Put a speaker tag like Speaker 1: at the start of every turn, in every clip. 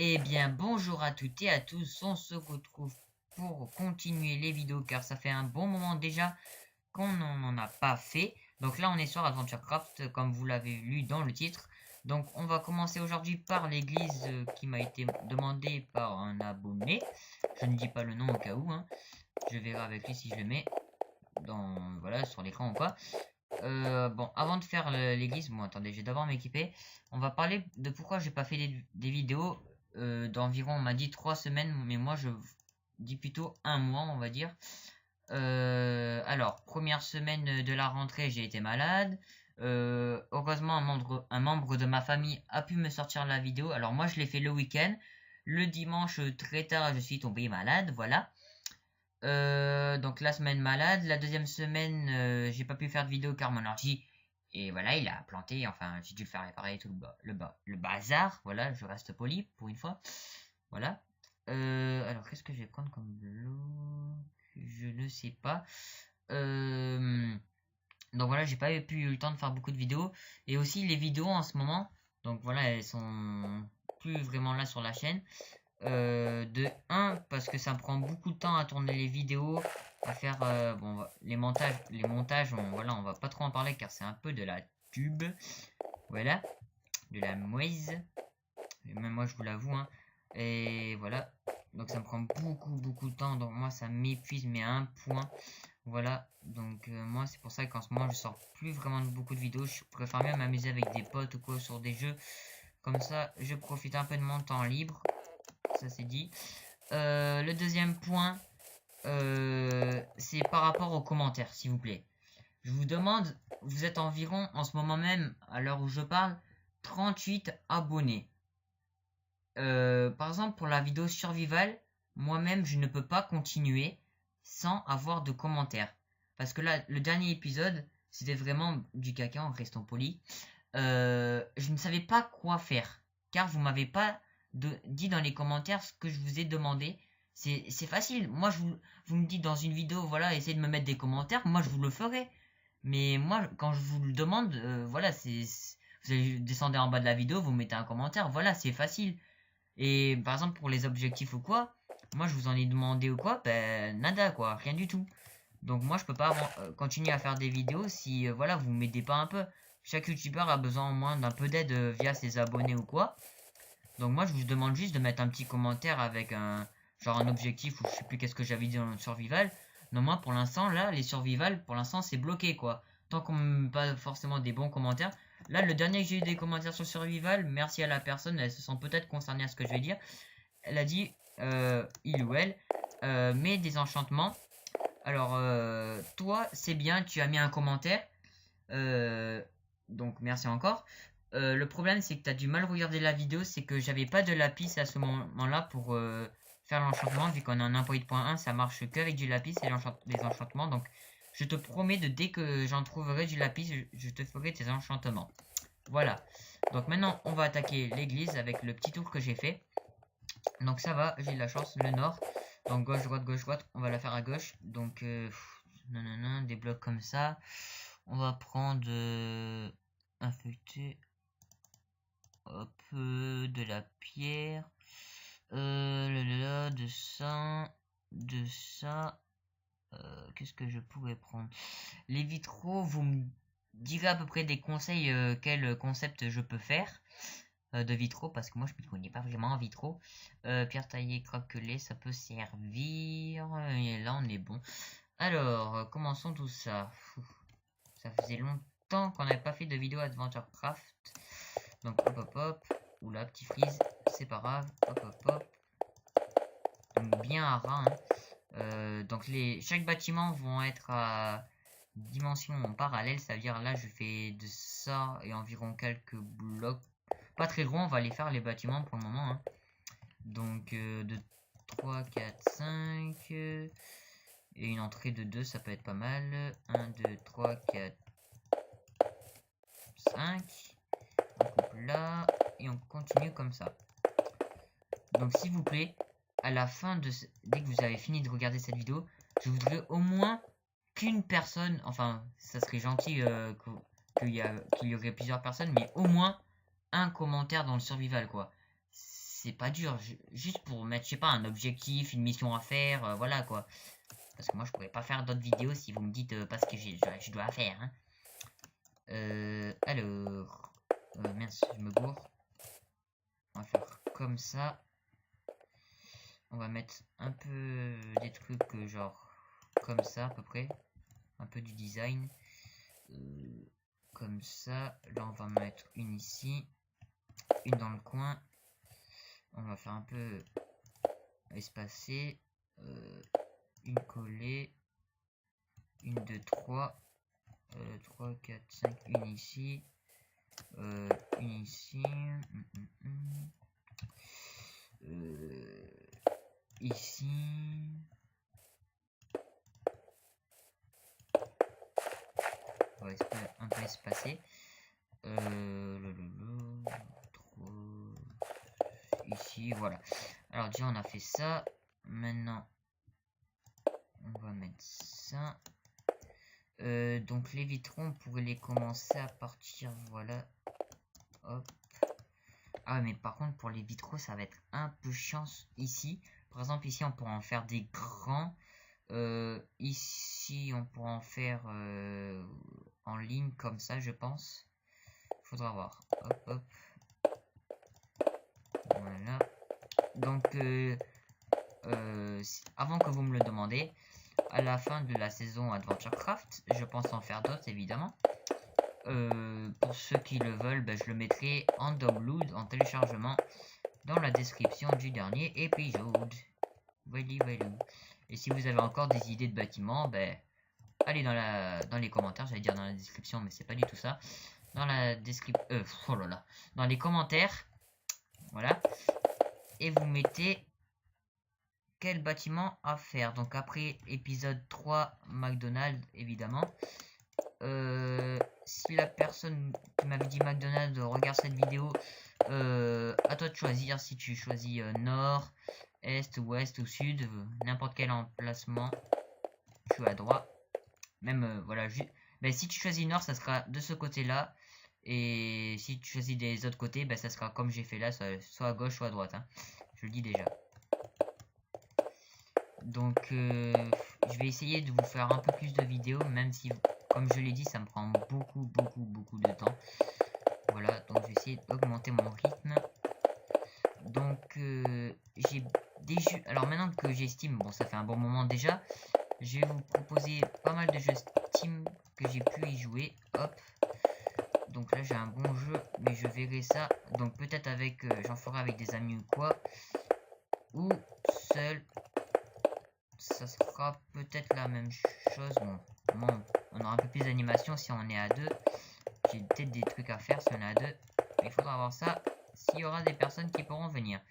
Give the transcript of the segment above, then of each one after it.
Speaker 1: Eh bien, bonjour à toutes et à tous, on se retrouve pour continuer les vidéos car ça fait un bon moment déjà qu'on n'en a pas fait. Donc là, on est sur AdventureCraft, comme vous l'avez lu dans le titre. Donc on va commencer aujourd'hui par l'église qui m'a été demandée par un abonné. Je ne dis pas le nom au cas où, hein. Je verrai avec lui si je le mets voilà, sur l'écran ou quoi. Bon, avant de faire l'église, bon attendez, j'ai d'abord m'équiper. On va parler de pourquoi j'ai pas fait des vidéos d'environ, on m'a dit 3 semaines, mais moi je dis plutôt un mois, on va dire. Alors, première semaine de la rentrée, j'ai été malade. Heureusement, un membre de ma famille a pu me sortir la vidéo. Alors moi, je l'ai fait le week-end. Le dimanche, très tard, je suis tombé malade, voilà. Donc la semaine malade, la deuxième semaine, j'ai pas pu faire de vidéo car mon ordi, et voilà, il a planté, enfin, j'ai dû le faire réparer tout le bazar, voilà, je reste poli pour une fois, voilà. Alors qu'est-ce que je vais prendre comme bloc? Je ne sais pas. Donc voilà, j'ai pas eu le temps de faire beaucoup de vidéos, et aussi les vidéos en ce moment, donc voilà, elles sont plus vraiment là sur la chaîne. De 1 parce que ça me prend beaucoup de temps à tourner les vidéos, à faire bon, les montages voilà, on va pas trop en parler car c'est un peu de la tube, voilà, de la moise, même moi je vous l'avoue, hein. Et voilà, donc ça me prend beaucoup de temps, donc moi ça m'épuise mais à un point, voilà. Donc moi c'est pour ça qu'en ce moment je sors plus vraiment beaucoup de vidéos, je préfère même m'amuser avec des potes ou quoi sur des jeux, comme ça je profite un peu de mon temps libre, ça c'est dit. Le deuxième point, c'est par rapport aux commentaires, s'il vous plaît. Je vous demande, vous êtes environ, en ce moment même, à l'heure où je parle, 38 abonnés. Par exemple, pour la vidéo survival, moi-même, je ne peux pas continuer sans avoir de commentaires. Parce que là, le dernier épisode, c'était vraiment du caca, en restant poli. Je ne savais pas quoi faire, car vous m'avez pas dit dans les commentaires ce que je vous ai demandé. C'est facile. Moi, vous me dites dans une vidéo, voilà, essayez de me mettre des commentaires. Moi, je vous le ferai. Mais moi, quand je vous le demande, voilà, vous allez descendre en bas de la vidéo, vous mettez un commentaire. Voilà, c'est facile. Et par exemple, pour les objectifs ou quoi, moi, je vous en ai demandé ou quoi, ben, nada, quoi, rien du tout. Donc moi, je peux pas continuer à faire des vidéos si, voilà, vous m'aidez pas un peu. Chaque youtubeur a besoin au moins d'un peu d'aide via ses abonnés ou quoi. Donc moi je vous demande juste de mettre un petit commentaire avec un objectif ou je sais plus qu'est-ce que j'avais dit dans le survival. Non, moi pour l'instant là les survival pour l'instant c'est bloqué quoi. Tant qu'on me met pas forcément des bons commentaires. Là le dernier que j'ai eu des commentaires sur survival, merci à la personne, elle se sent peut-être concernée à ce que je vais dire. Elle a dit il ou elle met des enchantements. Alors toi c'est bien, tu as mis un commentaire. Donc merci encore. Le problème c'est que tu as du mal à regarder la vidéo, c'est que j'avais pas de lapis à ce moment-là pour faire l'enchantement, vu qu'on est en 1.8.1, ça marche qu'avec du lapis et les enchantements. Donc je te promets de dès que j'en trouverai du lapis, je te ferai tes enchantements. Voilà. Donc maintenant on va attaquer l'église avec le petit tour que j'ai fait. Donc ça va, j'ai de la chance, le nord. Donc gauche, droite, on va la faire à gauche. Donc non, des blocs comme ça. On va prendre un feuilleté, hop, de la pierre, de ça. Qu'est-ce que je pourrais prendre? Les vitraux, vous me direz à peu près des conseils, quel concept je peux faire de vitraux, parce que moi je ne connais pas vraiment en vitraux. Pierre taillée, craquelée, ça peut servir. Et là on est bon. Alors, commençons tout ça. Ça faisait longtemps qu'on n'avait pas fait de vidéo AdventureCraft. Donc hop. Oula, petit freeze, c'est pas grave. Hop. Donc bien à ras, hein. Donc chaque bâtiment vont être à dimension parallèle. Ça veut dire là je fais de ça et environ quelques blocs. Pas très gros, on va aller faire les bâtiments pour le moment, hein. Donc de 3, 4, 5. Et une entrée de 2, ça peut être pas mal. 1, 2, 3, 4, 5. On coupe là. Et on continue comme ça. Donc s'il vous plaît, à la fin dès que vous avez fini de regarder cette vidéo, je voudrais au moins qu'une personne, enfin ça serait gentil qu'il y aurait plusieurs personnes, mais au moins un commentaire dans le survival quoi. c'est pas dur. Juste pour mettre, je sais pas, un objectif, une mission à faire, voilà quoi. Parce que moi, je pourrais pas faire d'autres vidéos si vous me dites pas ce que je dois faire. Hein. Alors... mince, je me gourre. On va faire comme ça. On va mettre un peu des trucs genre comme ça à peu près. Un peu du design. Comme ça. Là, on va mettre une ici. Une dans le coin. On va faire un peu espacé. Une collée. Une, deux, trois. 3, 4, 5. Une ici. Une ici. Ici. On va un peu espacer. Ici, voilà. Alors déjà on a fait ça. Maintenant on va mettre ça. Donc les vitrons, on pourrait les commencer à partir, voilà. Hop. Ah mais par contre pour les vitraux ça va être un peu chiant ici. Par exemple ici on pourra en faire des grands. Ici on pourra en faire en ligne comme ça je pense. Faudra voir. Hop hop. Voilà. Donc avant que vous me le demandez, à la fin de la saison AdventureCraft, je pense en faire d'autres évidemment. Pour ceux qui le veulent, ben, je le mettrai en download, en téléchargement, dans la description du dernier épisode. Voilà. Et si vous avez encore des idées de bâtiments, ben, allez dans les commentaires, j'allais dire dans la description, mais c'est pas du tout ça. Dans la description, oh là là, dans les commentaires, voilà. Et vous mettez quel bâtiment à faire. Donc après épisode 3, McDonald's, évidemment. Si la personne qui m'avait dit McDonald's regarde cette vidéo, à toi de choisir si tu choisis nord, est, ouest ou sud, n'importe quel emplacement, tu as droit. Même voilà, ben, si tu choisis nord, ça sera de ce côté-là. Et si tu choisis des autres côtés, ben, ça sera comme j'ai fait là, soit à gauche, soit à droite. Hein. Je le dis déjà. Donc, je vais essayer de vous faire un peu plus de vidéos, même si, comme je l'ai dit, ça me prend beaucoup de temps. Voilà, donc je vais essayer d'augmenter mon rythme. Donc, j'ai des jeux. Alors, maintenant que j'ai Steam, bon, ça fait un bon moment déjà, je vais vous proposer pas mal de jeux Steam que j'ai pu y jouer. Hop. Donc là, j'ai un bon jeu, mais je verrai ça. Donc, peut-être avec, j'en ferai avec des amis ou quoi. Ou seul. Ça sera peut-être la même chose. Bon, on aura un peu plus d'animation si on est à deux. J'ai peut-être des trucs à faire si on est à deux. Mais il faudra voir ça s'il y aura des personnes qui pourront venir.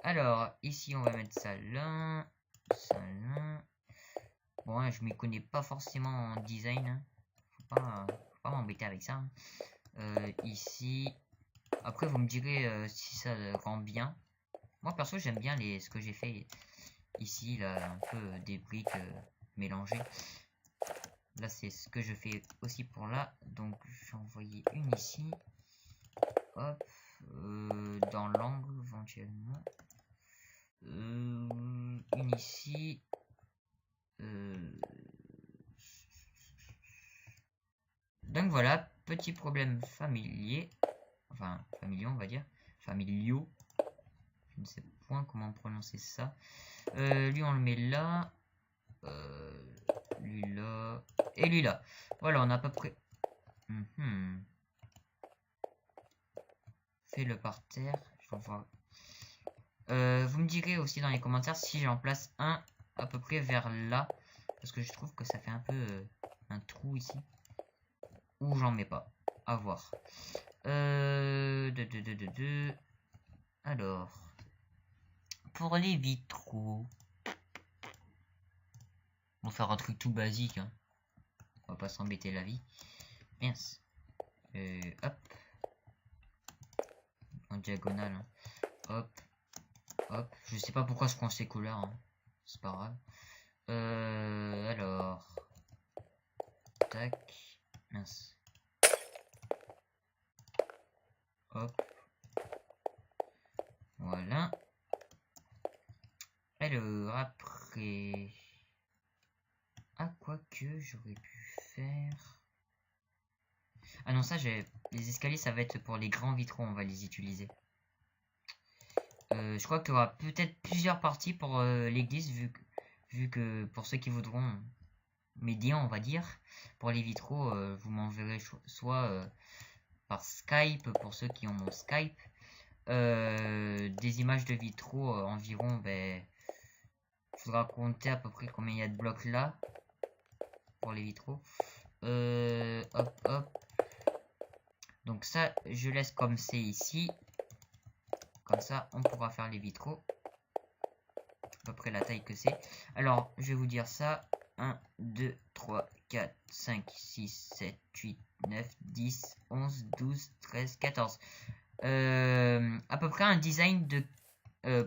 Speaker 1: Alors, ici, on va mettre ça là. Ça là. Bon, je m'y connais pas forcément en design. Hein. Faut pas m'embêter avec ça. Ici. Après, vous me direz si ça rend bien. Moi, perso, j'aime bien ce que j'ai fait. Ici, là, un peu des briques mélangées. Là, c'est ce que je fais aussi pour là. Donc, j'ai envoyé une ici. Hop. Dans l'angle, éventuellement. Une ici. Donc, voilà. Petit problème familier. Enfin, familiaux, on va dire. Familiaux. Je ne sais point comment prononcer ça. Lui, on le met là. Lui là. Et lui là. Voilà, on a à peu près. Fais-le par terre. Je vais voir. Vous me direz aussi dans les commentaires si j'en place un à peu près vers là. Parce que je trouve que ça fait un peu un trou ici. Ou j'en mets pas. À voir. Alors. Pour les vitraux. On va faire un truc tout basique. Hein. On va pas s'embêter la vie. Mince. Hop. En diagonale. Hein. Hop. Hop. Je sais pas pourquoi je prends ces couleurs. Hein. C'est pas grave. Alors. Tac. Mince. Hop. Voilà. Alors, après... Ah, quoi que j'aurais pu faire... Ah non, ça, j'ai... Les escaliers, ça va être pour les grands vitraux, on va les utiliser. Je crois qu'il y aura peut-être plusieurs parties pour l'église, vu que pour ceux qui voudront m'aider, on va dire, pour les vitraux, vous m'enverrez soit par Skype, pour ceux qui ont mon Skype, des images de vitraux environ, ben, faudra compter à peu près combien il y a de blocs là, pour les vitraux. Hop, hop. Donc ça, je laisse comme c'est ici. Comme ça, on pourra faire les vitraux. À peu près la taille que c'est. Alors, je vais vous dire ça. 1, 2, 3, 4, 5, 6, 7, 8, 9, 10, 11, 12, 13, 14. À peu près un design de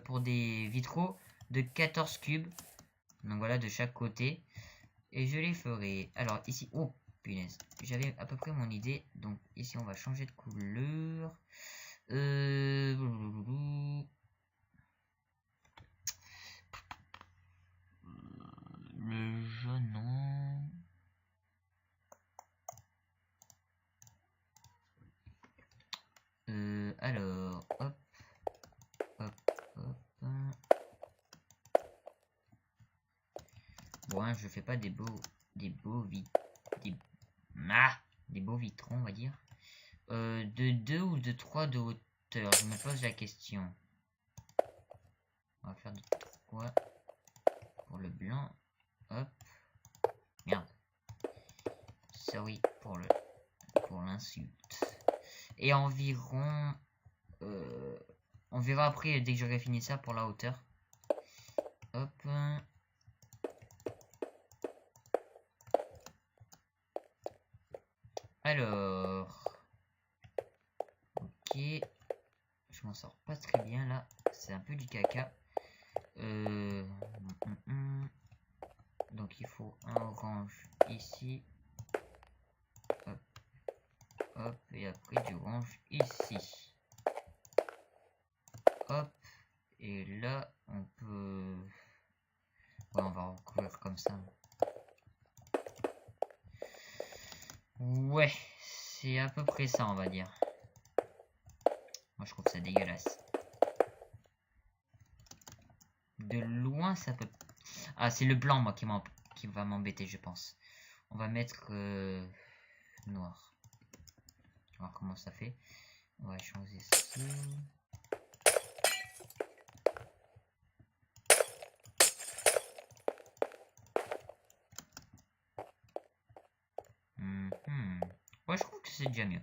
Speaker 1: pour des vitraux de 14 cubes. Donc voilà, de chaque côté. Et je les ferai. Alors ici, oh punaise, j'avais à peu près mon idée. Donc ici, on va changer de couleur. Le jaune, non. Alors, hop, hop, hop. Bon, hein, je fais pas des beaux vitrons, on va dire. De 2 ou de 3 de hauteur, je me pose la question. On va faire de 3 pour le blanc. Hop. Merde. Sorry pour l'insulte. Et environ... on verra après dès que j'aurai fini ça pour la hauteur. Hop. Alors... Ok. Je m'en sors pas très bien là. C'est un peu du caca. Donc il faut un orange ici. Hop. Hop. Et après du orange ici. Hop. Et là on peut... Ouais, on va recouvrir comme ça. Ouais. C'est à peu près ça on va dire. Moi je trouve ça dégueulasse. De loin ça peut... Ah c'est le blanc moi qui va m'embêter je pense. On va mettre noir. On va voir comment ça fait. On va changer ça. Ouais je trouve que c'est déjà mieux.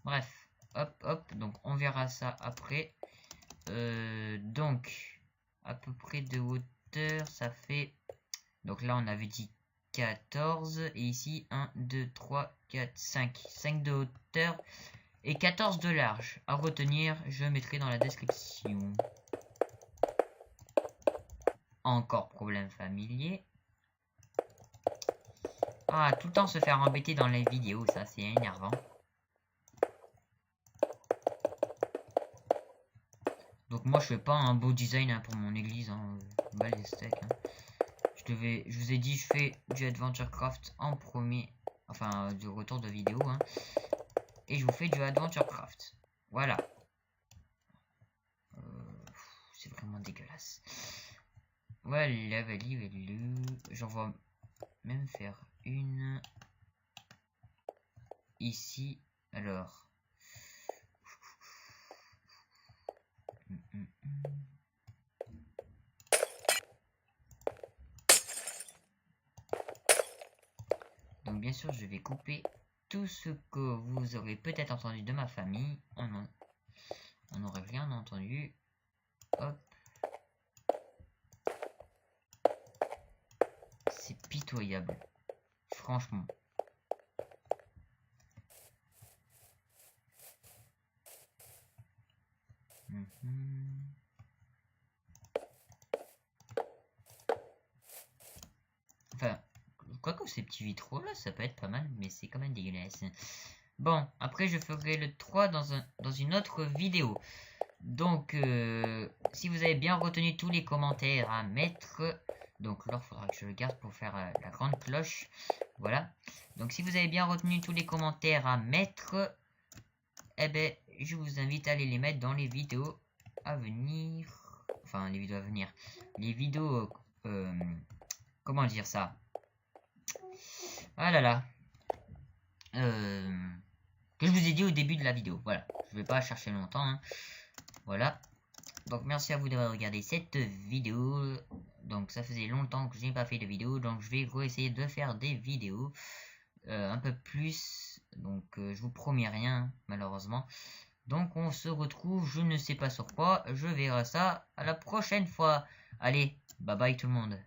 Speaker 1: Bref. Hop hop. Donc on verra ça après. Donc à peu près de hauteur ça fait... Donc là on avait dit 14 et ici 1, 2, 3, 4, 5. 5 de hauteur et 14 de large. À retenir, je mettrai dans la description. Encore problème familier. Ah, tout le temps se faire embêter dans les vidéos, ça c'est énervant. Donc moi je fais pas un beau design hein, pour mon église, hein. Bah, les steaks, hein. Je vous ai dit, je fais du Adventure Craft en premier, enfin du retour de vidéo, hein, et je vous fais du Adventure Craft. Voilà. C'est vraiment dégueulasse. Voilà, j'en vais même faire une ici. Alors. Donc bien sûr je vais couper tout ce que vous aurez peut-être entendu de ma famille. On n'aurait rien entendu. Hop. C'est pitoyable. Franchement. Enfin, quoique ces petits vitraux là, ça peut être pas mal, mais c'est quand même dégueulasse. Bon, après je ferai le 3 dans une autre vidéo. Donc, si vous avez bien retenu tous les commentaires à mettre, donc là, il faudra que je le garde pour faire la grande cloche. Voilà. Donc, si vous avez bien retenu tous les commentaires à mettre, eh ben, je vous invite à aller les mettre dans les vidéos à venir. Enfin, les vidéos à venir. Les vidéos, comment dire ça? Ah là là. Que je vous ai dit au début de la vidéo. Voilà. Je vais pas chercher longtemps. Hein. Voilà. Donc merci à vous d'avoir regardé cette vidéo. Donc ça faisait longtemps que je n'ai pas fait de vidéo. Donc je vais essayer de faire des vidéos un peu plus. Donc je vous promets rien malheureusement. Donc on se retrouve, je ne sais pas sur quoi. Je verrai ça à la prochaine fois. Allez, bye bye tout le monde.